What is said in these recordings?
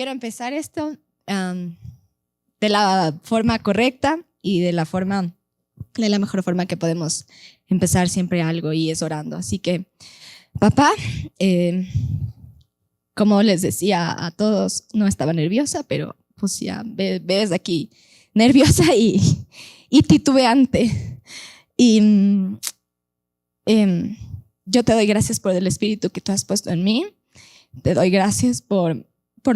quiero empezar esto de la forma correcta y de la mejor forma que podemos empezar siempre algo, y es orando. Así que, papá, como les decía a todos, no estaba nerviosa, pero pues ya ves aquí nerviosa y titubeante. Y yo te doy gracias por el espíritu que tú has puesto en mí. Te doy gracias por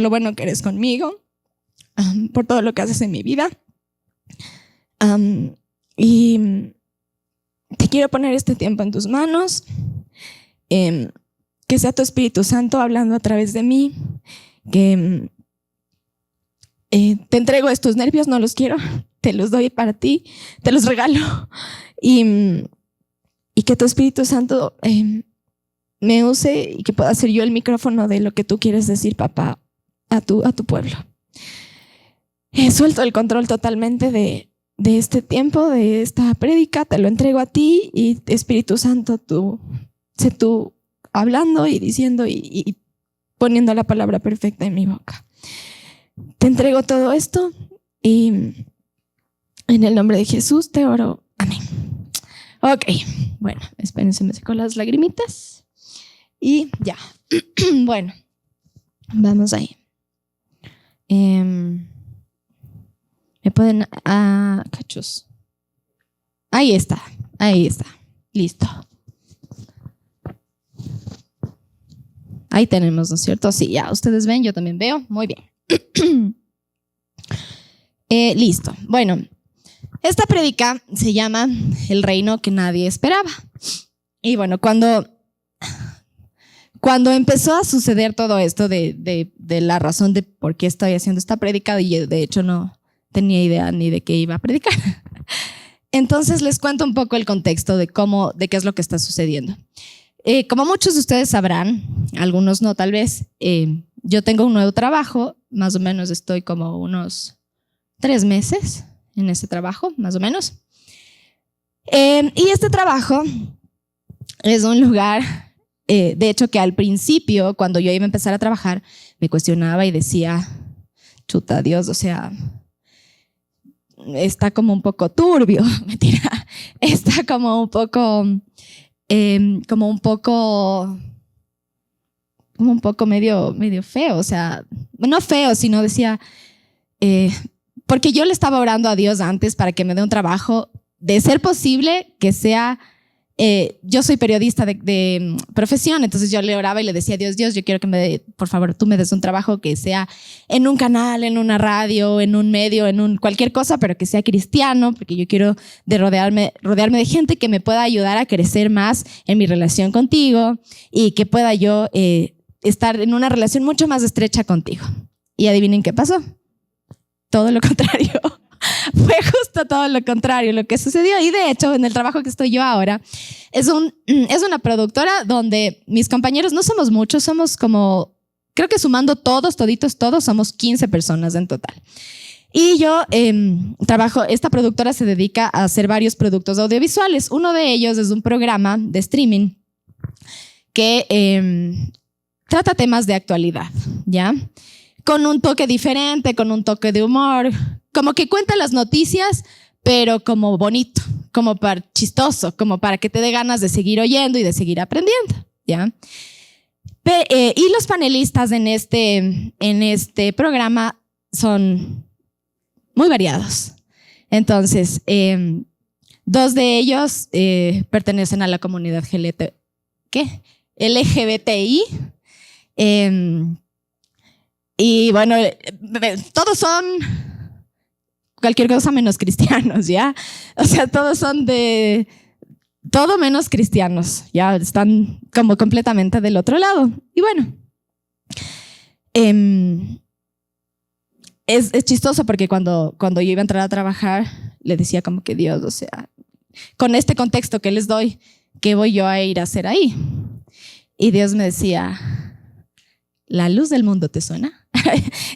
lo bueno que eres conmigo, por todo lo que haces en mi vida. Y te quiero poner este tiempo en tus manos. Que sea tu Espíritu Santo hablando a través de mí. Que te entrego estos nervios, no los quiero, te los doy para ti, te los regalo. Y que tu Espíritu Santo me use y que pueda ser yo el micrófono de lo que tú quieres decir, papá, a tu pueblo. Suelto el control totalmente de este tiempo, de esta prédica, te lo entrego a ti, y Espíritu Santo, sé tú hablando y diciendo y poniendo la palabra perfecta en mi boca. Te entrego todo esto y en el nombre de Jesús te oro. Amén. Ok, bueno, espérense, me seco las lagrimitas y ya. Bueno, vamos ahí. Me pueden... cachos. Ahí está, listo. Ahí tenemos, ¿no es cierto? Sí, ya ustedes ven, yo también veo. Muy bien. Listo. Bueno, esta prédica se llama El reino que nadie esperaba. Y bueno, cuando empezó a suceder todo esto de la razón de por qué estoy haciendo esta prédica, y de hecho no tenía idea ni de qué iba a predicar. Entonces les cuento un poco el contexto de qué es lo que está sucediendo. Como muchos de ustedes sabrán, algunos no tal vez, yo tengo un nuevo trabajo, más o menos estoy como unos 3 meses en ese trabajo, más o menos. Y este trabajo es un lugar, de hecho que al principio, cuando yo iba a empezar a trabajar, me cuestionaba y decía, chuta Dios, o sea, está como un poco turbio, mentira, está como un poco medio feo, o sea, no feo, sino decía, porque yo le estaba orando a Dios antes para que me dé un trabajo, de ser posible que sea, yo soy periodista de profesión, entonces yo le oraba y le decía a Dios, yo quiero que por favor, tú me des un trabajo que sea en un canal, en una radio, en un medio, cualquier cosa, pero que sea cristiano, porque yo quiero rodearme de gente que me pueda ayudar a crecer más en mi relación contigo, y que pueda yo estar en una relación mucho más estrecha contigo. Y adivinen qué pasó. Todo lo contrario. Fue justo todo lo contrario lo que sucedió. Y de hecho, en el trabajo que estoy yo ahora, es una productora donde mis compañeros no somos muchos, somos como, creo que sumando toditos, somos 15 personas en total. Y yo esta productora se dedica a hacer varios productos audiovisuales. Uno de ellos es un programa de streaming que trata temas de actualidad, ¿ya? Con un toque diferente, con un toque de humor, como que cuenta las noticias, pero como bonito, como chistoso, como para que te dé ganas de seguir oyendo y de seguir aprendiendo, ¿ya? Y los panelistas en este programa son muy variados. Entonces, 2 de ellos pertenecen a la comunidad LGBTI. Y bueno, todos son cualquier cosa menos cristianos, ¿ya? O sea, todos son todo menos cristianos, ya están como completamente del otro lado. Y bueno, es chistoso porque cuando yo iba a entrar a trabajar, le decía como que Dios, o sea, con este contexto que les doy, ¿qué voy yo a ir a hacer ahí? Y Dios me decía, ¿la luz del mundo te suena?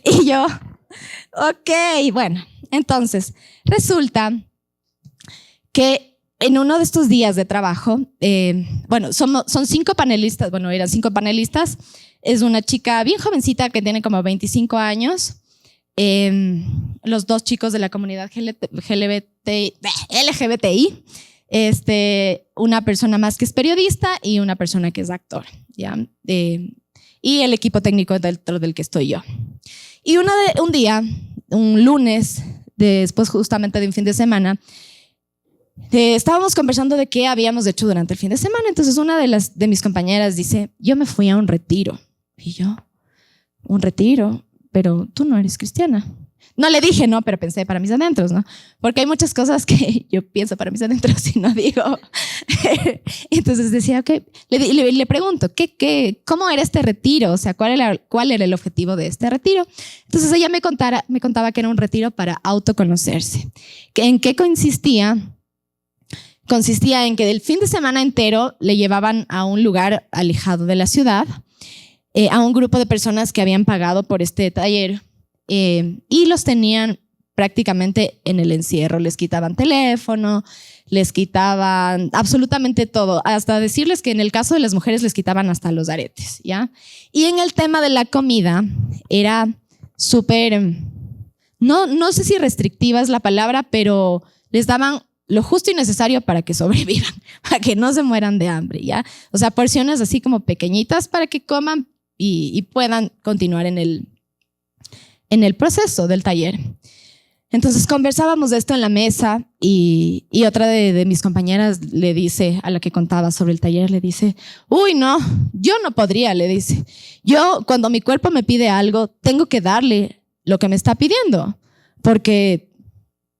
Y yo, ok, bueno, entonces resulta que en uno de estos días de trabajo, son 5 panelistas, eran 5 panelistas, Es una chica bien jovencita que tiene como 25 años. Los dos chicos de la comunidad LGBTI, una persona más que es periodista y una persona que es actor, ¿ya? Y el equipo técnico dentro del que estoy yo. Y un día, un lunes, después justamente de un fin de semana, estábamos conversando de qué habíamos hecho durante el fin de semana. Entonces una de mis compañeras dice, yo me fui a un retiro. Y yo, ¿un retiro? Pero tú no eres cristiana. No le dije, no, pero pensé para mis adentros, ¿no? Porque hay muchas cosas que yo pienso para mis adentros y no digo. Entonces decía, ok, le pregunto, ¿cómo era este retiro? O sea, ¿cuál era el objetivo de este retiro? Entonces ella me contaba que era un retiro para autoconocerse. ¿En qué consistía? Consistía en que del fin de semana entero le llevaban a un lugar alejado de la ciudad, a un grupo de personas que habían pagado por este taller, y los tenían prácticamente en el encierro. Les quitaban teléfono, les quitaban absolutamente todo, hasta decirles que en el caso de las mujeres les quitaban hasta los aretes, ¿ya? Y en el tema de la comida era súper, no sé si restrictiva es la palabra, pero les daban lo justo y necesario para que sobrevivan, para que no se mueran de hambre, ¿ya? O sea, porciones así como pequeñitas para que coman y puedan continuar en el proceso del taller. Entonces conversábamos de esto en la mesa y otra de mis compañeras le dice, a la que contaba sobre el taller, le dice, uy, no, yo no podría, le dice. Yo cuando mi cuerpo me pide algo, tengo que darle lo que me está pidiendo, porque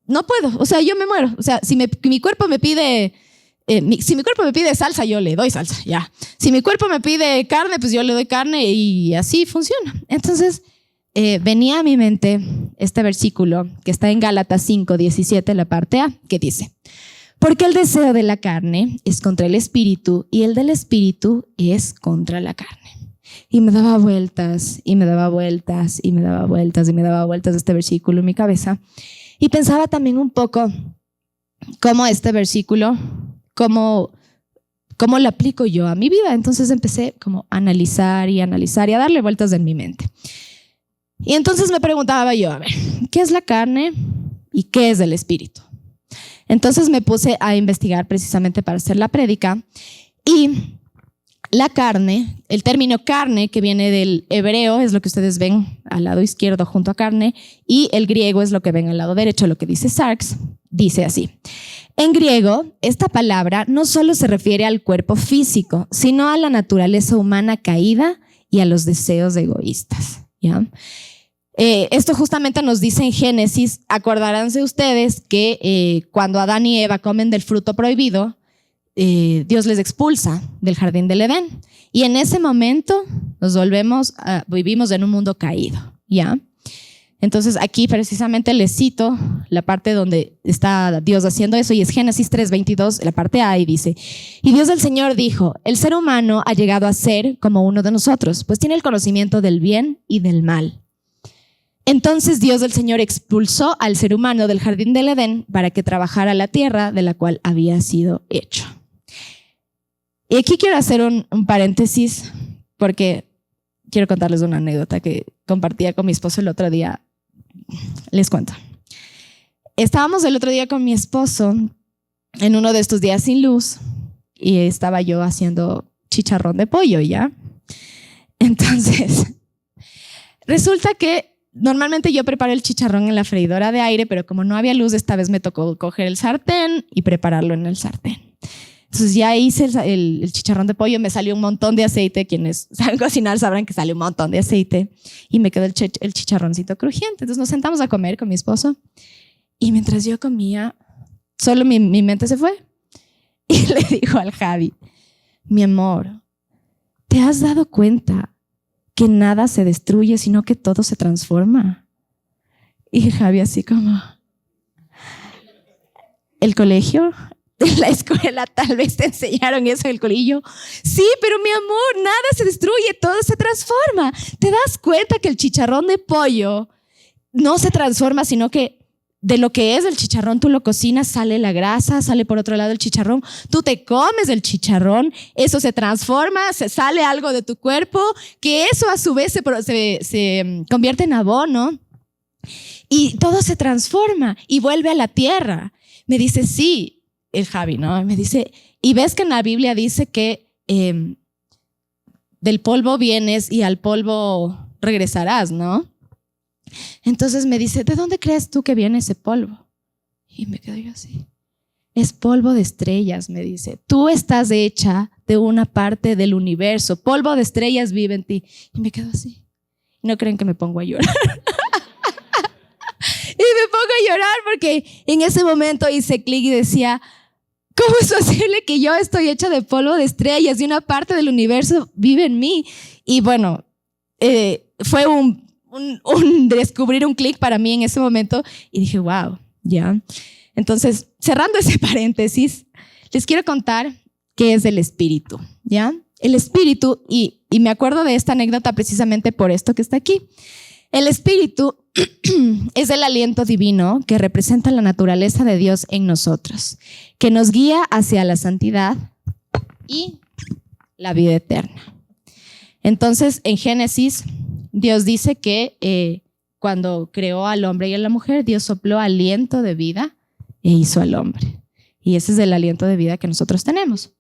no puedo, o sea, yo me muero. O sea, si mi cuerpo me pide... si mi cuerpo me pide salsa, yo le doy salsa, ya. Si mi cuerpo me pide carne, pues yo le doy carne y así funciona. Entonces, venía a mi mente este versículo que está en Gálatas 5:17, la parte A, que dice, porque el deseo de la carne es contra el espíritu y el del espíritu es contra la carne. Y me daba vueltas y me daba vueltas y me daba vueltas y me daba vueltas este versículo en mi cabeza. Y pensaba también un poco cómo este versículo, cómo lo aplico yo a mi vida. Entonces empecé como a analizar y a darle vueltas en mi mente. Y entonces me preguntaba yo, a ver, ¿qué es la carne y qué es el espíritu? Entonces me puse a investigar precisamente para hacer la prédica. Y la carne, el término carne, que viene del hebreo, es lo que ustedes ven al lado izquierdo junto a carne, y el griego es lo que ven al lado derecho, lo que dice Sarx, dice así. En griego, esta palabra no solo se refiere al cuerpo físico, sino a la naturaleza humana caída y a los deseos egoístas, ¿ya? Esto justamente nos dice en Génesis, acordaránse ustedes que cuando Adán y Eva comen del fruto prohibido, Dios les expulsa del jardín del Edén. Y en ese momento vivimos en un mundo caído, ¿ya? Entonces aquí precisamente les cito la parte donde está Dios haciendo eso, y es Génesis 3:22, la parte A, y dice, y Dios el Señor dijo, el ser humano ha llegado a ser como uno de nosotros, pues tiene el conocimiento del bien y del mal. Entonces Dios el Señor expulsó al ser humano del jardín del Edén para que trabajara la tierra de la cual había sido hecho. Y aquí quiero hacer un paréntesis porque quiero contarles una anécdota que compartía con mi esposo el otro día. Les cuento. Estábamos el otro día con mi esposo en uno de estos días sin luz y estaba yo haciendo chicharrón de pollo, ¿ya? Entonces, resulta que normalmente yo preparo el chicharrón en la freidora de aire, pero como no había luz, esta vez me tocó coger el sartén y prepararlo en el sartén. Entonces ya hice el chicharrón de pollo, me salió un montón de aceite. Quienes saben cocinar sabrán que sale un montón de aceite y me quedó el chicharroncito crujiente. Entonces nos sentamos a comer con mi esposo y mientras yo comía, solo mi mente se fue y le dijo al Javi, mi amor, ¿te has dado cuenta que nada se destruye sino que todo se transforma? Y Javi así como, ¿el colegio? En la escuela tal vez te enseñaron eso en el colegio. Sí, pero mi amor, nada se destruye, todo se transforma. ¿Te das cuenta que el chicharrón de pollo no se transforma, sino que de lo que es el chicharrón, tú lo cocinas, sale la grasa, sale por otro lado el chicharrón, tú te comes el chicharrón, eso se transforma, se sale algo de tu cuerpo, que eso a su vez se convierte en abono y todo se transforma y vuelve a la tierra. Me dice, sí, el Javi, ¿no? Me dice, y ves que en la Biblia dice que del polvo vienes y al polvo regresarás, ¿no? Entonces me dice, ¿de dónde crees tú que viene ese polvo? Y me quedo yo así. Es polvo de estrellas, me dice. Tú estás hecha de una parte del universo. Polvo de estrellas vive en ti. Y me quedo así. No creen que me pongo a llorar. Y me pongo a llorar porque en ese momento hice clic y decía, ¿cómo es posible que yo estoy hecha de polvo de estrellas y una parte del universo vive en mí? Y bueno, fue un descubrir un clic para mí en ese momento y dije, wow, ya. Entonces, cerrando ese paréntesis, les quiero contar qué es el espíritu, ¿ya? El espíritu, y me acuerdo de esta anécdota precisamente por esto que está aquí. El espíritu es el aliento divino que representa la naturaleza de Dios en nosotros, que nos guía hacia la santidad y la vida eterna. Entonces, en Génesis, Dios dice que cuando creó al hombre y a la mujer, Dios sopló aliento de vida e hizo al hombre. Y ese es el aliento de vida que nosotros tenemos.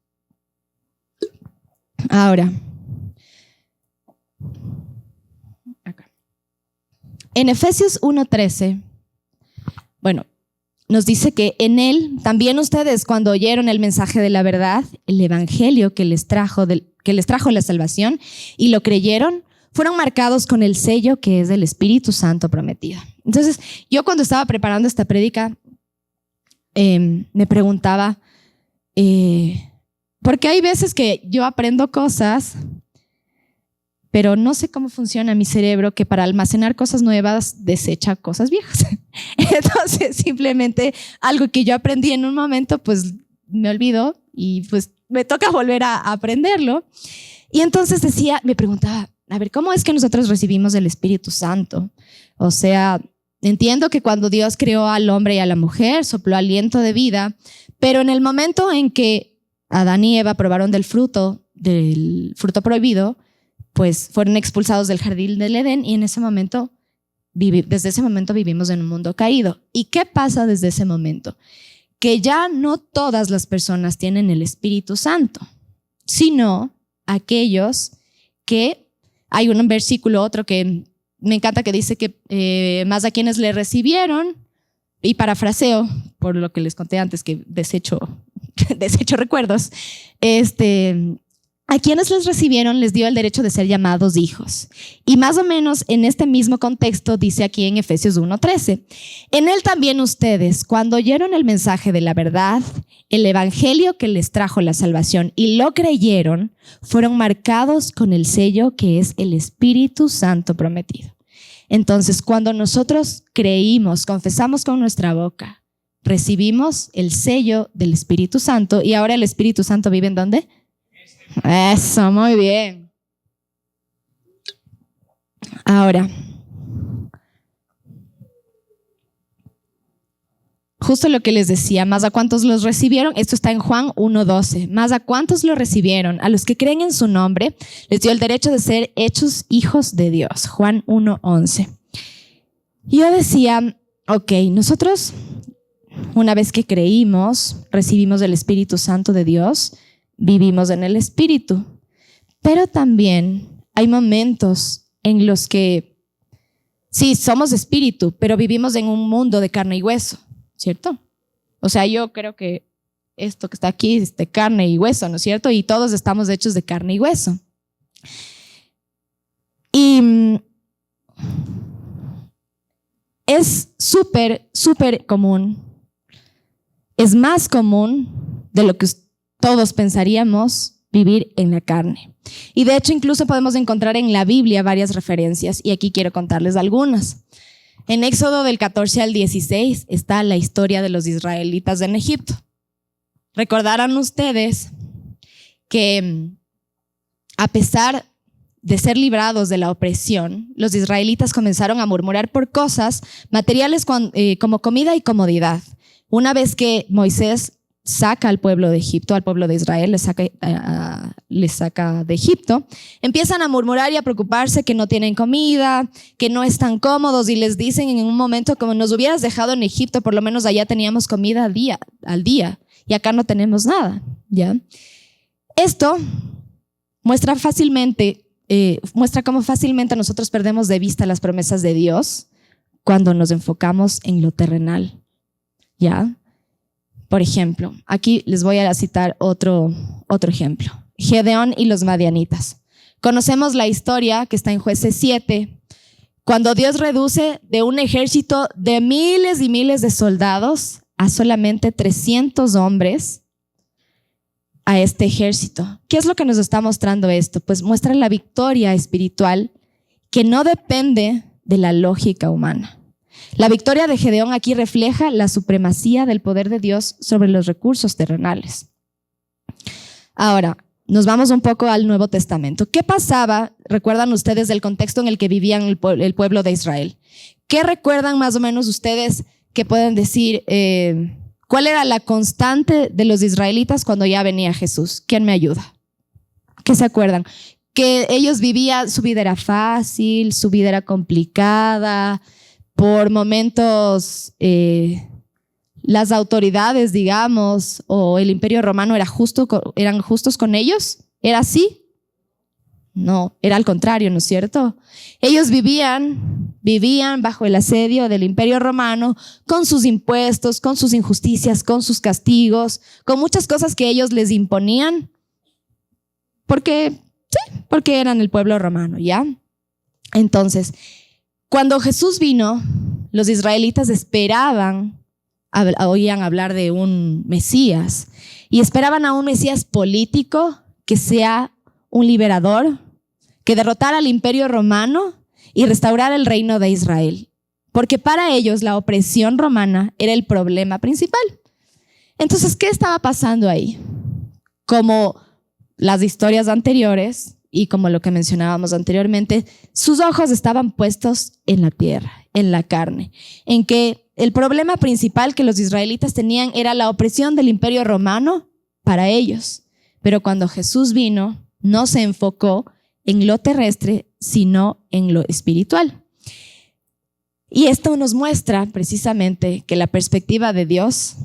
Ahora, acá. En Efesios 1:13, bueno, nos dice que en él también ustedes, cuando oyeron el mensaje de la verdad, el evangelio que les trajo la salvación y lo creyeron, fueron marcados con el sello que es del Espíritu Santo prometido. Entonces, yo cuando estaba preparando esta prédica, me preguntaba, porque hay veces que yo aprendo cosas, pero no sé cómo funciona mi cerebro, que para almacenar cosas nuevas desecha cosas viejas. Entonces, simplemente algo que yo aprendí en un momento, pues me olvido y pues me toca volver a aprenderlo. Y entonces me preguntaba, a ver, ¿cómo es que nosotros recibimos el Espíritu Santo? O sea, entiendo que cuando Dios creó al hombre y a la mujer, sopló aliento de vida, pero en el momento en que Adán y Eva probaron del fruto prohibido, pues fueron expulsados del jardín del Edén y desde ese momento vivimos en un mundo caído. ¿Y qué pasa desde ese momento? Que ya no todas las personas tienen el Espíritu Santo, sino aquellos que, hay un versículo, otro que me encanta, que dice que más a quienes le recibieron, y parafraseo por lo que les conté antes, que desecho recuerdos, a quienes les recibieron les dio el derecho de ser llamados hijos. Y más o menos en este mismo contexto dice aquí en Efesios 1:13, en él también ustedes, cuando oyeron el mensaje de la verdad, el evangelio que les trajo la salvación y lo creyeron, fueron marcados con el sello que es el Espíritu Santo prometido. Entonces, cuando nosotros creímos, confesamos con nuestra boca, recibimos el sello del Espíritu Santo y ahora el Espíritu Santo vive ¿en dónde? Eso, muy bien. Ahora, justo lo que les decía, más a cuántos los recibieron, esto está en Juan 1:12, más a cuántos lo recibieron, a los que creen en su nombre, les dio el derecho de ser hechos hijos de Dios, Juan 1:11. Yo decía, ok, nosotros una vez que creímos, recibimos el Espíritu Santo de Dios, vivimos en el Espíritu, pero también hay momentos en los que sí, somos espíritu, pero vivimos en un mundo de carne y hueso, ¿cierto? O sea, yo creo que esto que está aquí es de carne y hueso, ¿no es cierto? Y todos estamos hechos de carne y hueso. Y es súper, súper común, es más común de lo que todos pensaríamos vivir en la carne. Y de hecho incluso podemos encontrar en la Biblia varias referencias y aquí quiero contarles algunas. En Éxodo del 14 al 16 está la historia de los israelitas en Egipto. Recordarán ustedes que a pesar de ser librados de la opresión, los israelitas comenzaron a murmurar por cosas materiales como comida y comodidad. Una vez que Moisés saca al pueblo de Egipto, al pueblo de Israel, les saca de Egipto, empiezan a murmurar y a preocuparse que no tienen comida, que no están cómodos, y les dicen en un momento: como nos hubieras dejado en Egipto, por lo menos allá teníamos comida al día y acá no tenemos nada, ¿ya? Esto muestra cómo fácilmente nosotros perdemos de vista las promesas de Dios cuando nos enfocamos en lo terrenal, ¿ya? Por ejemplo, aquí les voy a citar otro ejemplo. Gedeón y los madianitas. Conocemos la historia que está en Jueces 7, cuando Dios reduce de un ejército de miles y miles de soldados a solamente 300 hombres a este ejército. ¿Qué es lo que nos está mostrando esto? Pues muestra la victoria espiritual que no depende de la lógica humana. La victoria de Gedeón aquí refleja la supremacía del poder de Dios sobre los recursos terrenales. Ahora, nos vamos un poco al Nuevo Testamento. ¿Qué pasaba? ¿Recuerdan ustedes del contexto en el que vivían el pueblo de Israel? ¿Qué recuerdan más o menos ustedes que pueden decir? ¿Cuál era la constante de los israelitas cuando ya venía Jesús? ¿Quién me ayuda? ¿Qué se acuerdan? Que ellos vivían, su vida era fácil, su vida era complicada. Por momentos, las autoridades, digamos, o el Imperio Romano eran justos con ellos. ¿Era así? No, era al contrario, ¿no es cierto? Ellos vivían bajo el asedio del Imperio Romano, con sus impuestos, con sus injusticias, con sus castigos, con muchas cosas que ellos les imponían, porque eran el pueblo romano, ¿ya? Entonces, cuando Jesús vino, los israelitas oían hablar de un Mesías, y esperaban a un Mesías político que sea un liberador, que derrotara al Imperio Romano y restaurara el reino de Israel, porque para ellos la opresión romana era el problema principal. Entonces, ¿qué estaba pasando ahí? Como las historias anteriores y como lo que mencionábamos anteriormente, sus ojos estaban puestos en la tierra, en la carne, en que el problema principal que los israelitas tenían era la opresión del Imperio Romano para ellos. Pero cuando Jesús vino, no se enfocó en lo terrestre, sino en lo espiritual. Y esto nos muestra precisamente que la perspectiva de Dios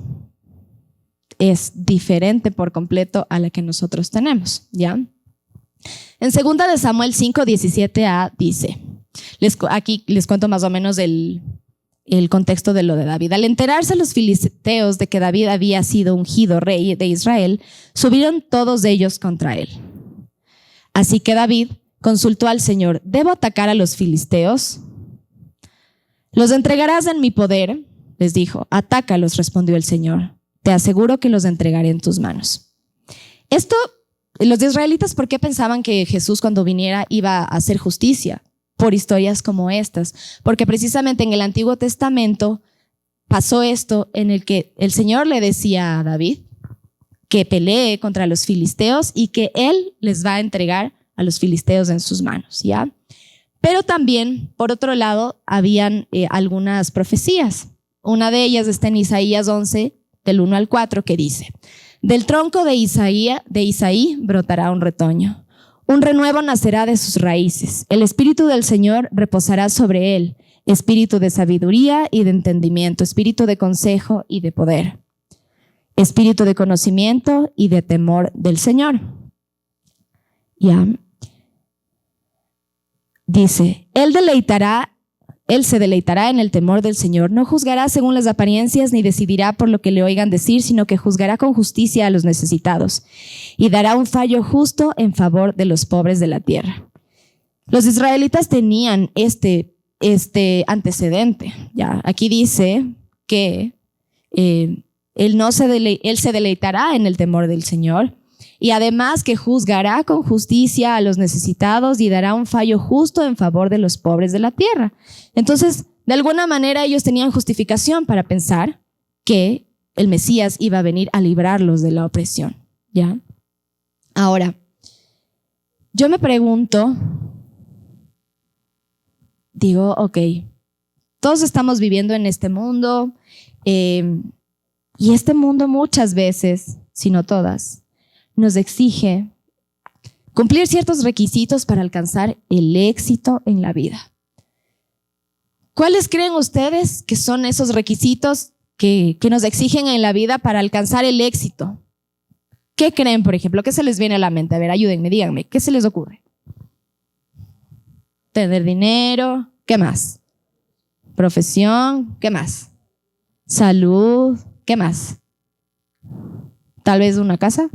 es diferente por completo a la que nosotros tenemos, ¿ya? En 2 de Samuel 5:17a dice, aquí les cuento más o menos el contexto de lo de David. Al enterarse los filisteos de que David había sido ungido rey de Israel, subieron todos ellos contra él. Así que David consultó al Señor: ¿debo atacar a los filisteos? Los entregarás en mi poder, les dijo. Atácalos, respondió el Señor. Te aseguro que los entregaré en tus manos. Los israelitas, ¿por qué pensaban que Jesús cuando viniera iba a hacer justicia? Por historias como estas. Porque precisamente en el Antiguo Testamento pasó esto en el que el Señor le decía a David que pelee contra los filisteos y que él les va a entregar a los filisteos en sus manos, ¿ya? Pero también, por otro lado, habían algunas profecías. Una de ellas está en Isaías 11, del 1 al 4, que dice: del tronco de Isaí brotará un retoño. Un renuevo nacerá de sus raíces. El Espíritu del Señor reposará sobre él. Espíritu de sabiduría y de entendimiento. Espíritu de consejo y de poder. Espíritu de conocimiento y de temor del Señor. Ya. Dice, Él se deleitará en el temor del Señor. No juzgará según las apariencias ni decidirá por lo que le oigan decir, sino que juzgará con justicia a los necesitados y dará un fallo justo en favor de los pobres de la tierra. Los israelitas tenían este antecedente. Ya, aquí dice que él se deleitará en el temor del Señor. Y además que juzgará con justicia a los necesitados y dará un fallo justo en favor de los pobres de la tierra. Entonces, de alguna manera ellos tenían justificación para pensar que el Mesías iba a venir a librarlos de la opresión, ¿ya? Ahora, yo me pregunto, digo, ok, todos estamos viviendo en este mundo y este mundo muchas veces, si no todas, nos exige cumplir ciertos requisitos para alcanzar el éxito en la vida. ¿Cuáles creen ustedes que son esos requisitos que nos exigen en la vida para alcanzar el éxito? ¿Qué creen, por ejemplo? ¿Qué se les viene a la mente? A ver, ayúdenme, díganme, ¿qué se les ocurre? Tener dinero, ¿qué más? Profesión, ¿qué más? Salud, ¿qué más? Tal vez una casa.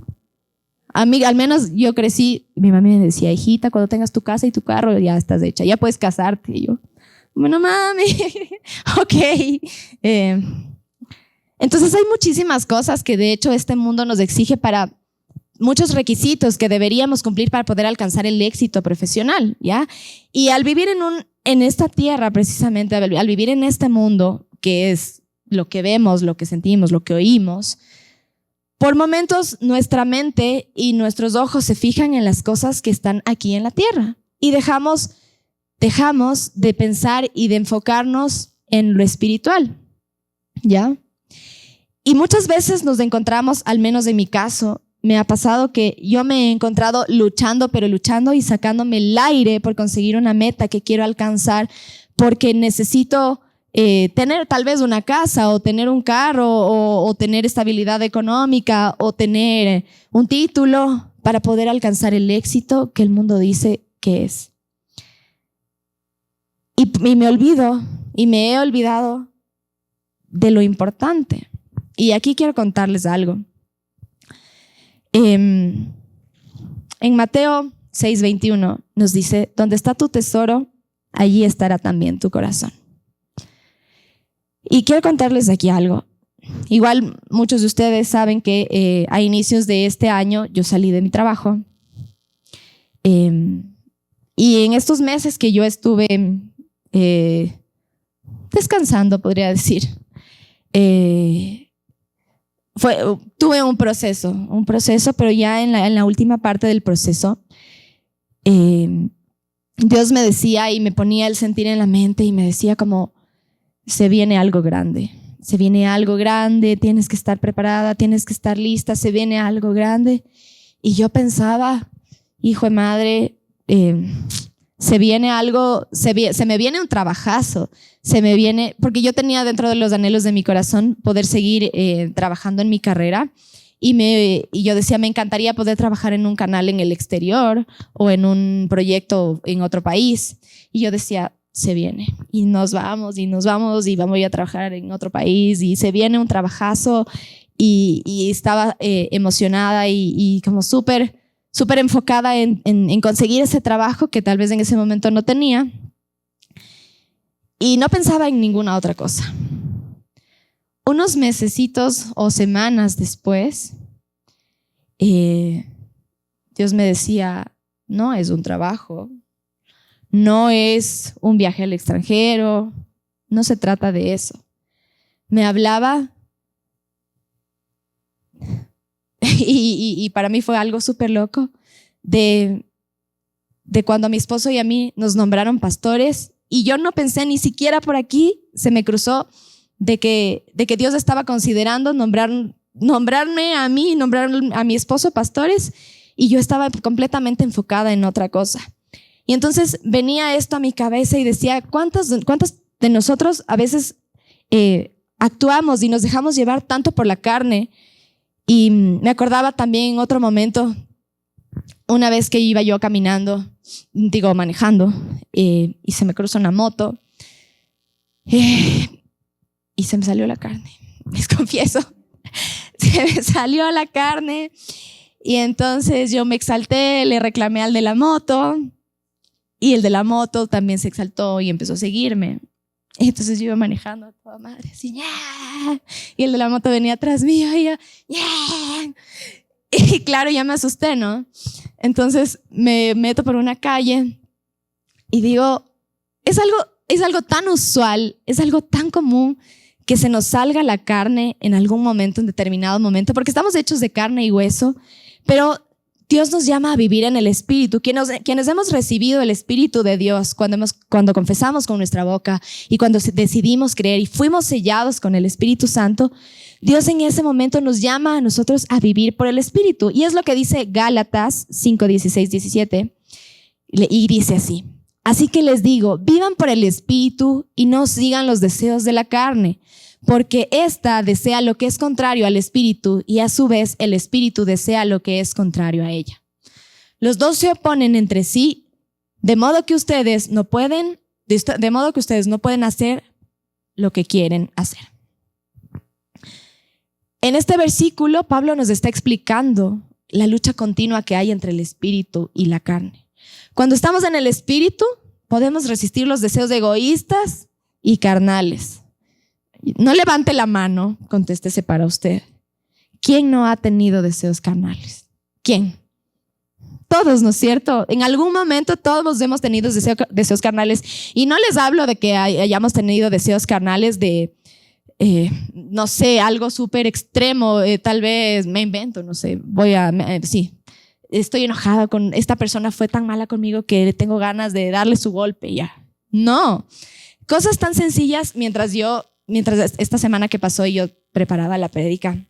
A mí, al menos yo crecí, mi mamá me decía, hijita, cuando tengas tu casa y tu carro ya estás hecha, ya puedes casarte. Y yo, bueno, mami, ok. Entonces hay muchísimas cosas que de hecho este mundo nos exige para muchos requisitos que deberíamos cumplir para poder alcanzar el éxito profesional, ¿ya? Y al vivir en esta tierra, precisamente, al vivir en este mundo, que es lo que vemos, lo que sentimos, lo que oímos, por momentos nuestra mente y nuestros ojos se fijan en las cosas que están aquí en la tierra y dejamos de pensar y de enfocarnos en lo espiritual, ¿ya? Y muchas veces nos encontramos, al menos en mi caso, me ha pasado que yo me he encontrado luchando y sacándome el aire por conseguir una meta que quiero alcanzar porque necesito tener tal vez una casa o tener un carro o tener estabilidad económica o tener un título para poder alcanzar el éxito que el mundo dice que es. Y me he olvidado de lo importante. Y aquí quiero contarles algo. En Mateo 6:21 nos dice, donde está tu tesoro, allí estará también tu corazón. Y quiero contarles aquí algo. Igual muchos de ustedes saben que a inicios de este año yo salí de mi trabajo. Y en estos meses que yo estuve descansando, podría decir, tuve un proceso, pero ya en la última parte del proceso, Dios me decía y me ponía el sentir en la mente y me decía como, se viene algo grande, tienes que estar preparada, tienes que estar lista, se viene algo grande. Y yo pensaba, hijo de madre, se me viene un trabajazo, porque yo tenía dentro de los anhelos de mi corazón poder seguir trabajando en mi carrera y yo decía, me encantaría poder trabajar en un canal en el exterior o en un proyecto en otro país. Y yo decía, se viene y nos vamos y vamos a trabajar en otro país y se viene un trabajazo y estaba emocionada y como súper enfocada en conseguir ese trabajo que tal vez en ese momento no tenía y no pensaba en ninguna otra cosa. Unos mesecitos o semanas después, Dios me decía, no es un trabajo, no es un viaje al extranjero, no se trata de eso. Me hablaba y para mí fue algo súper loco de cuando a mi esposo y a mí nos nombraron pastores y yo no pensé ni siquiera por aquí, se me cruzó de que Dios estaba considerando nombrarme a mí, nombrar a mi esposo pastores y yo estaba completamente enfocada en otra cosa. Y entonces venía esto a mi cabeza y decía, ¿cuántos de nosotros a veces actuamos y nos dejamos llevar tanto por la carne? Y me acordaba también en otro momento, una vez que iba yo manejando, y se me cruzó una moto y se me salió la carne, les confieso. Se me salió la carne y entonces yo me exalté, le reclamé al de la moto y el de la moto también se exaltó y empezó a seguirme. Entonces yo iba manejando a toda madre, así, ¡yeah! Y el de la moto venía atrás mío y yo, ¡yeah! Y claro, ya me asusté, ¿no? Entonces me meto por una calle y digo, es algo tan usual, es algo tan común que se nos salga la carne en algún momento, en determinado momento, porque estamos hechos de carne y hueso, pero Dios nos llama a vivir en el Espíritu. Quienes hemos recibido el Espíritu de Dios cuando confesamos con nuestra boca y cuando decidimos creer y fuimos sellados con el Espíritu Santo, Dios en ese momento nos llama a nosotros a vivir por el Espíritu. Y es lo que dice Gálatas 5, 16, 17. Y dice así: así que les digo, vivan por el Espíritu y no sigan los deseos de la carne, porque ésta desea lo que es contrario al Espíritu y a su vez el Espíritu desea lo que es contrario a ella. Los dos se oponen entre sí, de modo que ustedes no pueden hacer lo que quieren hacer. En este versículo, Pablo nos está explicando la lucha continua que hay entre el Espíritu y la carne. Cuando estamos en el Espíritu, podemos resistir los deseos egoístas y carnales. No levante la mano, contéstese para usted. ¿Quién no ha tenido deseos carnales? ¿Quién? Todos, ¿no es cierto? En algún momento todos hemos tenido deseos carnales. Y no les hablo de que hayamos tenido deseos carnales de, no sé, algo súper extremo. Tal vez me invento, no sé, sí. Estoy enojada con esta persona, fue tan mala conmigo que tengo ganas de darle su golpe ya. No. Cosas tan sencillas mientras esta semana que pasó y yo preparaba la prédica,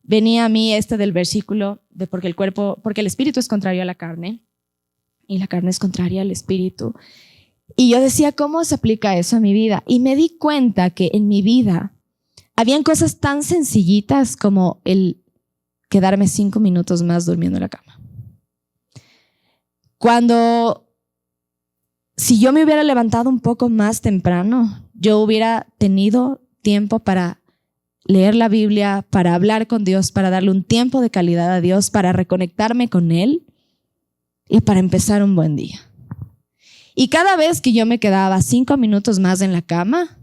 venía a mí del versículo de porque el espíritu es contrario a la carne y la carne es contraria al espíritu. Y yo decía, ¿cómo se aplica eso a mi vida? Y me di cuenta que en mi vida habían cosas tan sencillitas como el quedarme 5 minutos más durmiendo en la cama. Si yo me hubiera levantado un poco más temprano, yo hubiera tenido tiempo para leer la Biblia, para hablar con Dios, para darle un tiempo de calidad a Dios, para reconectarme con Él y para empezar un buen día. Y cada vez que yo me quedaba 5 minutos más en la cama,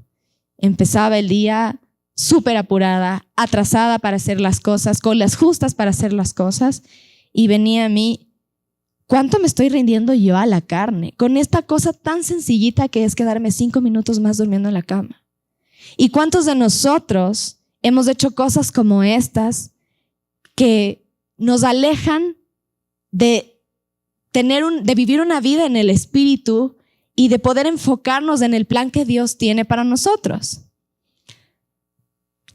empezaba el día súper apurada, atrasada para hacer las cosas, con las justas para hacer las cosas, y venía a mí, ¿cuánto me estoy rindiendo yo a la carne con esta cosa tan sencillita que es quedarme 5 minutos más durmiendo en la cama? ¿Y cuántos de nosotros hemos hecho cosas como estas que nos alejan de vivir una vida en el Espíritu y de poder enfocarnos en el plan que Dios tiene para nosotros?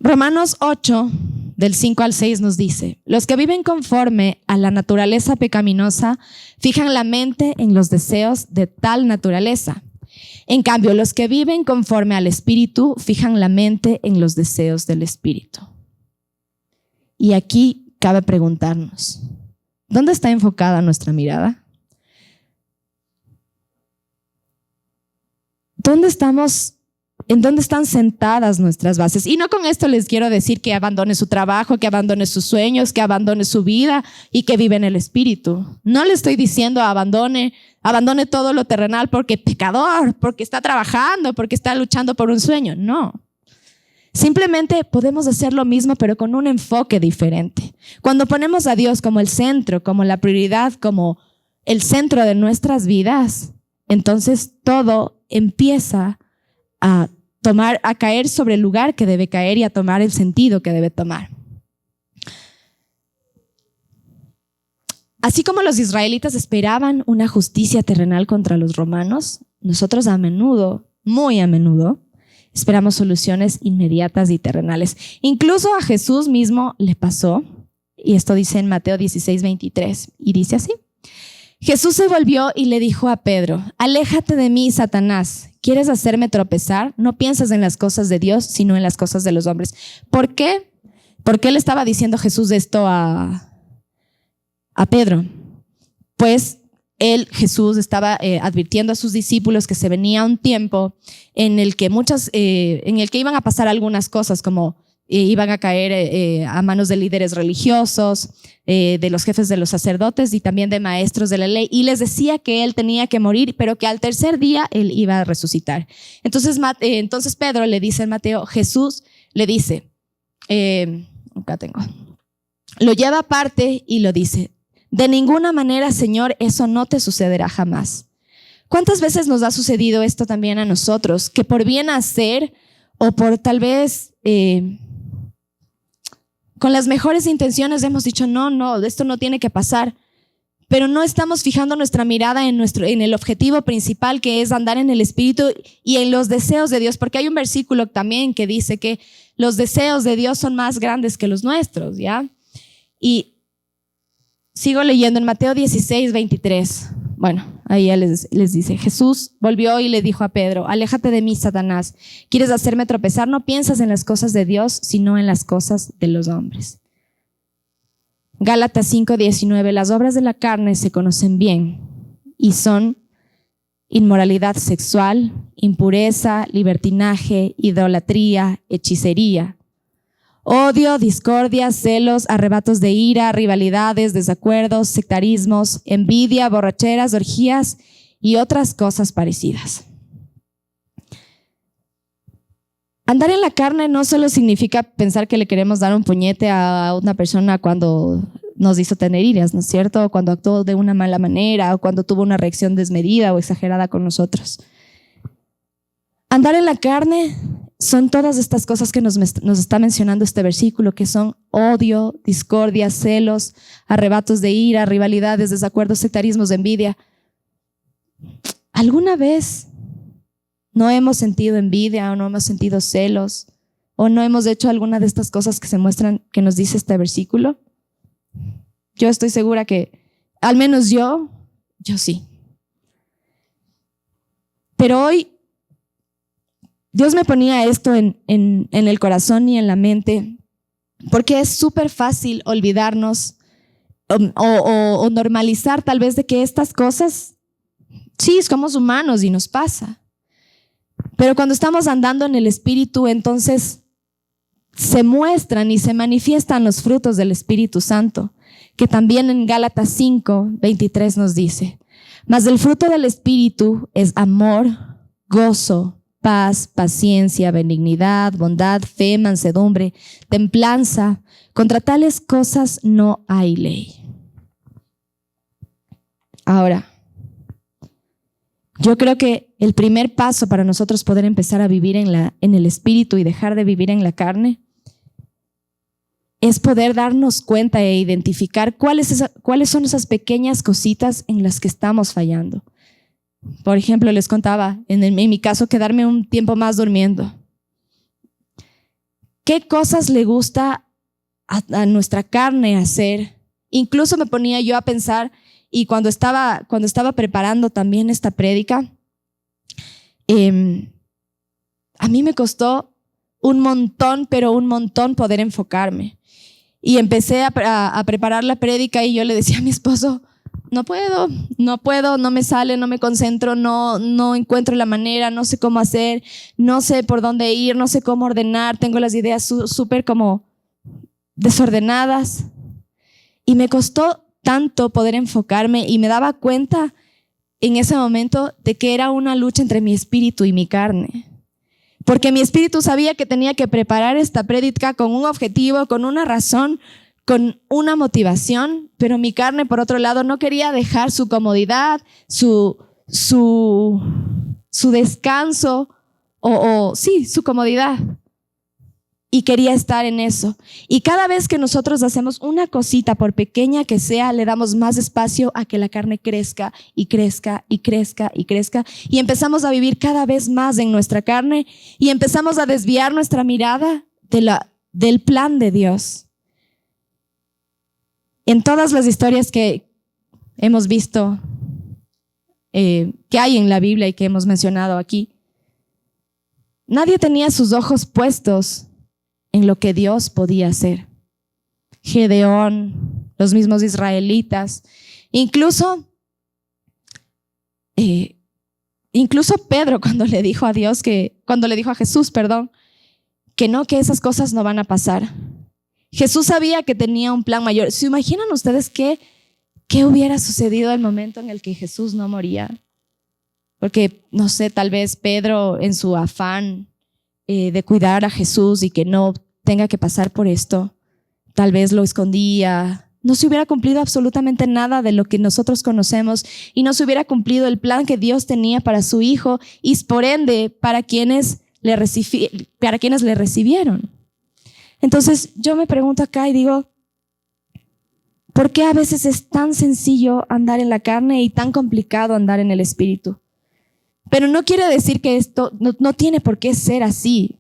Romanos 8, del 5 al 6 nos dice: los que viven conforme a la naturaleza pecaminosa fijan la mente en los deseos de tal naturaleza. En cambio, los que viven conforme al Espíritu fijan la mente en los deseos del Espíritu. Y aquí cabe preguntarnos, ¿dónde está enfocada nuestra mirada? ¿En dónde están sentadas nuestras bases? Y no con esto les quiero decir que abandone su trabajo, que abandone sus sueños, que abandone su vida y que vive en el Espíritu. No le estoy diciendo abandone todo lo terrenal porque es pecador, porque está trabajando, porque está luchando por un sueño. No. Simplemente podemos hacer lo mismo, pero con un enfoque diferente. Cuando ponemos a Dios como el centro, como la prioridad, como el centro de nuestras vidas, entonces todo empieza a caer sobre el lugar que debe caer y a tomar el sentido que debe tomar. Así como los israelitas esperaban una justicia terrenal contra los romanos, nosotros a menudo, muy a menudo, esperamos soluciones inmediatas y terrenales. Incluso a Jesús mismo le pasó, y esto dice en Mateo 16, 23, y dice así: Jesús se volvió y le dijo a Pedro: aléjate de mí, Satanás. ¿Quieres hacerme tropezar? No piensas en las cosas de Dios, sino en las cosas de los hombres. ¿Por qué? ¿Por qué le estaba diciendo Jesús esto a Pedro? Pues Jesús estaba advirtiendo a sus discípulos que se venía un tiempo en el que iban a pasar algunas cosas, como iban a caer a manos de líderes religiosos, de los jefes de los sacerdotes y también de maestros de la ley, y les decía que él tenía que morir, pero que al tercer día él iba a resucitar. Entonces Pedro le dice en Mateo, Jesús le dice, acá tengo, lo lleva aparte y lo dice: de ninguna manera, Señor, eso no te sucederá jamás. ¿Cuántas veces nos ha sucedido esto también a nosotros? Que por bien hacer o por tal vez con las mejores intenciones hemos dicho, no, esto no tiene que pasar. pero no estamos fijando nuestra mirada en el objetivo principal, que es andar en el Espíritu y en los deseos de Dios, porque hay un versículo también que dice que los deseos de Dios son más grandes que los nuestros, ¿ya? Y sigo leyendo en Mateo 16, 23. Bueno, ahí ya les dice, Jesús volvió y le dijo a Pedro, aléjate de mí, Satanás. ¿Quieres hacerme tropezar? No piensas en las cosas de Dios, sino en las cosas de los hombres. Gálatas 5, 19. Las obras de la carne se conocen bien y son inmoralidad sexual, impureza, libertinaje, idolatría, hechicería, odio, discordia, celos, arrebatos de ira, rivalidades, desacuerdos, sectarismos, envidia, borracheras, orgías y otras cosas parecidas. Andar en la carne no solo significa pensar que le queremos dar un puñete a una persona cuando nos hizo tener iras, ¿no es cierto? O cuando actuó de una mala manera, o cuando tuvo una reacción desmedida o exagerada con nosotros. Andar en la carne son todas estas cosas que nos está mencionando este versículo, que son odio, discordia, celos, arrebatos de ira, rivalidades, desacuerdos, sectarismos, envidia. ¿Alguna vez no hemos sentido envidia o no hemos sentido celos o no hemos hecho alguna de estas cosas que se muestran, que nos dice este versículo? Yo estoy segura que, al menos yo sí. Pero hoy Dios me ponía esto en el corazón y en la mente, porque es súper fácil olvidarnos o normalizar tal vez de que estas cosas, sí, somos humanos y nos pasa. Pero cuando estamos andando en el Espíritu, entonces se muestran y se manifiestan los frutos del Espíritu Santo, que también en Gálatas 5, 23 nos dice, mas el fruto del Espíritu es amor, gozo, paz, paciencia, benignidad, bondad, fe, mansedumbre, templanza. Contra tales cosas no hay ley. Ahora, yo creo que el primer paso para nosotros poder empezar a vivir en el Espíritu y dejar de vivir en la carne es poder darnos cuenta e identificar cuáles son esas pequeñas cositas en las que estamos fallando. Por ejemplo, les contaba, en mi caso, quedarme un tiempo más durmiendo. ¿Qué cosas le gusta a nuestra carne hacer? Incluso me ponía yo a pensar, y cuando estaba preparando también esta prédica, a mí me costó un montón, pero un montón poder enfocarme. Y empecé a preparar la prédica y yo le decía a mi esposo, no puedo, no me sale, no me concentro, no encuentro la manera, no sé cómo hacer, no sé por dónde ir, no sé cómo ordenar, tengo las ideas súper como desordenadas. Y me costó tanto poder enfocarme y me daba cuenta en ese momento de que era una lucha entre mi espíritu y mi carne. Porque mi espíritu sabía que tenía que preparar esta prédica con un objetivo, con una razón, con una motivación, pero mi carne, por otro lado, no quería dejar su comodidad, su descanso, sí, su comodidad. Y quería estar en eso. Y cada vez que nosotros hacemos una cosita, por pequeña que sea, le damos más espacio a que la carne crezca y crezca y crezca y crezca. Y empezamos a vivir cada vez más en nuestra carne y empezamos a desviar nuestra mirada del plan de Dios. En todas las historias que hemos visto, que hay en la Biblia y que hemos mencionado aquí, nadie tenía sus ojos puestos en lo que Dios podía hacer. Gedeón, los mismos israelitas, incluso Pedro cuando le dijo a Jesús, que esas cosas no van a pasar. Jesús sabía que tenía un plan mayor. ¿Se imaginan ustedes qué hubiera sucedido al momento en el que Jesús no moría? Porque, no sé, tal vez Pedro en su afán de cuidar a Jesús y que no tenga que pasar por esto, tal vez lo escondía. No se hubiera cumplido absolutamente nada de lo que nosotros conocemos y no se hubiera cumplido el plan que Dios tenía para su Hijo y por ende para quienes le recibieron. Entonces yo me pregunto acá y digo, ¿Por qué a veces es tan sencillo andar en la carne y tan complicado andar en el espíritu? Pero no quiere decir que esto no tiene por qué ser así.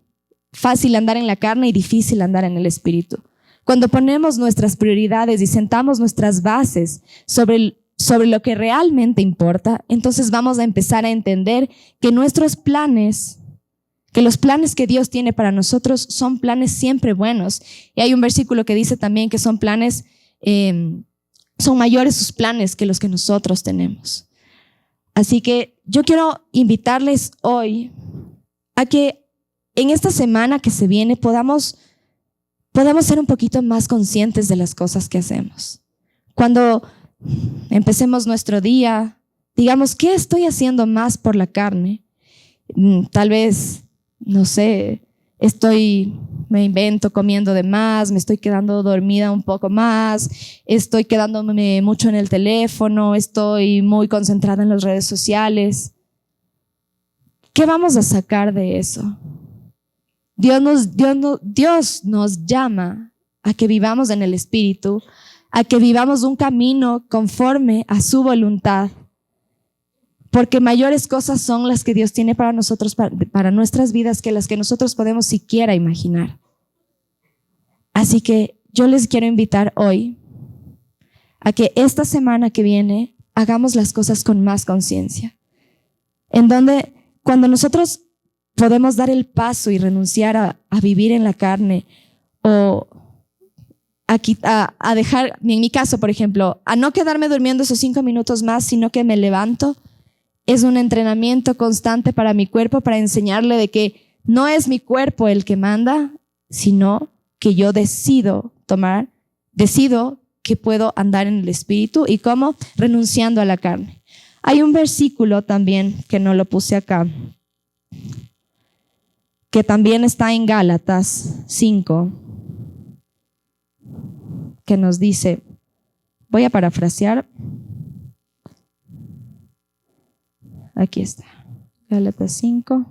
Fácil andar en la carne y difícil andar en el espíritu. Cuando ponemos nuestras prioridades y sentamos nuestras bases sobre lo que realmente importa, entonces vamos a empezar a entender que nuestros planes, que los planes que Dios tiene para nosotros son planes siempre buenos. Y hay un versículo que dice también que son planes, son mayores sus planes que los que nosotros tenemos. Así que yo quiero invitarles hoy a que en esta semana que se viene podamos ser un poquito más conscientes de las cosas que hacemos. Cuando empecemos nuestro día, digamos, ¿qué estoy haciendo más por la carne? Tal vez, no sé, me invento comiendo de más, me estoy quedando dormida un poco más, estoy quedándome mucho en el teléfono, estoy muy concentrada en las redes sociales. ¿Qué vamos a sacar de eso? Dios nos llama a que vivamos en el Espíritu, a que vivamos un camino conforme a su voluntad, porque mayores cosas son las que Dios tiene para nosotros, para nuestras vidas, que las que nosotros podemos siquiera imaginar. Así que yo les quiero invitar hoy a que esta semana que viene hagamos las cosas con más conciencia, en donde cuando nosotros podemos dar el paso y renunciar a vivir en la carne o a dejar, en mi caso, por ejemplo, a no quedarme durmiendo esos 5 minutos más, sino que me levanto. Es un entrenamiento constante para mi cuerpo, para enseñarle de que no es mi cuerpo el que manda, sino que yo decido que puedo andar en el Espíritu. ¿Y cómo? Renunciando a la carne. Hay un versículo también que no lo puse acá, que también está en Gálatas 5, que nos dice, voy a parafrasear, aquí está, Gálatas 5.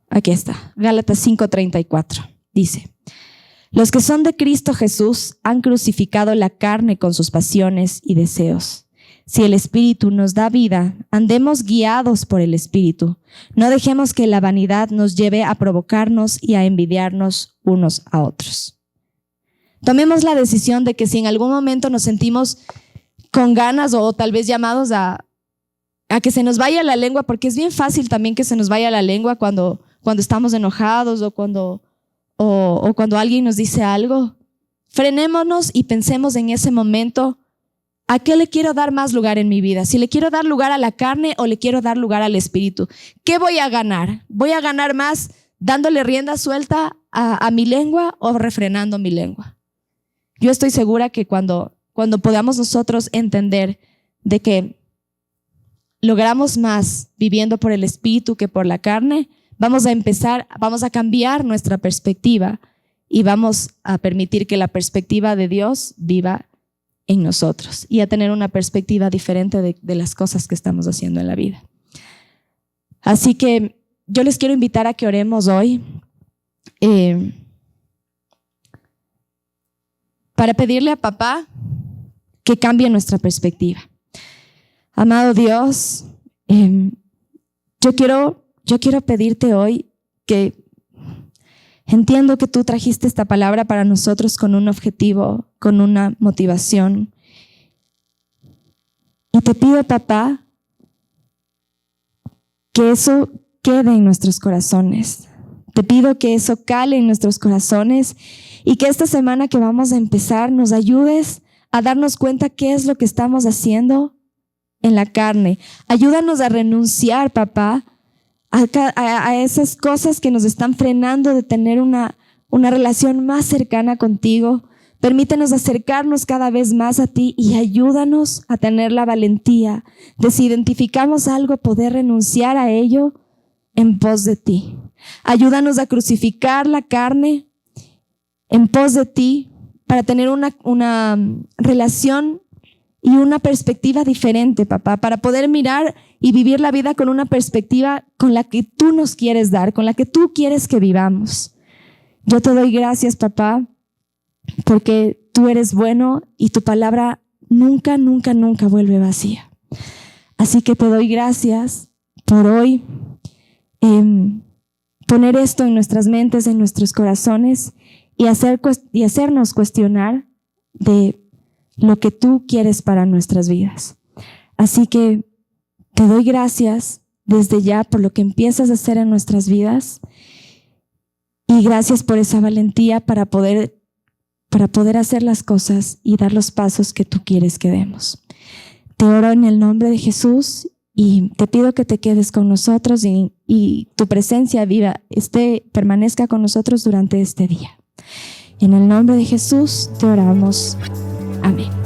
Aquí está, Gálatas 5:34, dice, los que son de Cristo Jesús han crucificado la carne con sus pasiones y deseos. Si el Espíritu nos da vida, andemos guiados por el Espíritu. No dejemos que la vanidad nos lleve a provocarnos y a envidiarnos unos a otros. Tomemos la decisión de que si en algún momento nos sentimos con ganas o tal vez llamados a que se nos vaya la lengua, porque es bien fácil también que se nos vaya la lengua cuando estamos enojados o cuando alguien nos dice algo, frenémonos y pensemos en ese momento, ¿a qué le quiero dar más lugar en mi vida? Si le quiero dar lugar a la carne o le quiero dar lugar al Espíritu. ¿Qué voy a ganar? ¿Voy a ganar más dándole rienda suelta a mi lengua o refrenando mi lengua? Yo estoy segura que cuando podamos nosotros entender de que logramos más viviendo por el Espíritu que por la carne, vamos a cambiar nuestra perspectiva y vamos a permitir que la perspectiva de Dios viva en nosotros y a tener una perspectiva diferente de las cosas que estamos haciendo en la vida. Así que yo les quiero invitar a que oremos hoy para pedirle a papá que cambie nuestra perspectiva. Amado Dios, yo quiero pedirte hoy que entiendo que tú trajiste esta palabra para nosotros con un objetivo, con una motivación. Y te pido, papá, que eso quede en nuestros corazones. Te pido que eso cale en nuestros corazones y que esta semana que vamos a empezar nos ayudes a darnos cuenta qué es lo que estamos haciendo en la carne. Ayúdanos a renunciar, papá, a esas cosas que nos están frenando de tener una relación más cercana contigo. Permítenos acercarnos cada vez más a ti y ayúdanos a tener la valentía de, si identificamos algo, poder renunciar a ello en pos de ti. Ayúdanos a crucificar la carne en pos de ti para tener una relación y una perspectiva diferente, papá, para poder mirar y vivir la vida con una perspectiva con la que tú nos quieres dar, con la que tú quieres que vivamos. Yo te doy gracias, papá, porque tú eres bueno y tu palabra nunca, nunca, nunca vuelve vacía. Así que te doy gracias por hoy, poner esto en nuestras mentes, en nuestros corazones y hacernos cuestionar de lo que tú quieres para nuestras vidas. Así que te doy gracias desde ya por lo que empiezas a hacer en nuestras vidas y gracias por esa valentía para poder hacer las cosas y dar los pasos que tú quieres que demos. Te oro en el nombre de Jesús y te pido que te quedes con nosotros y tu presencia viva permanezca con nosotros durante este día. En el nombre de Jesús te oramos. Amén.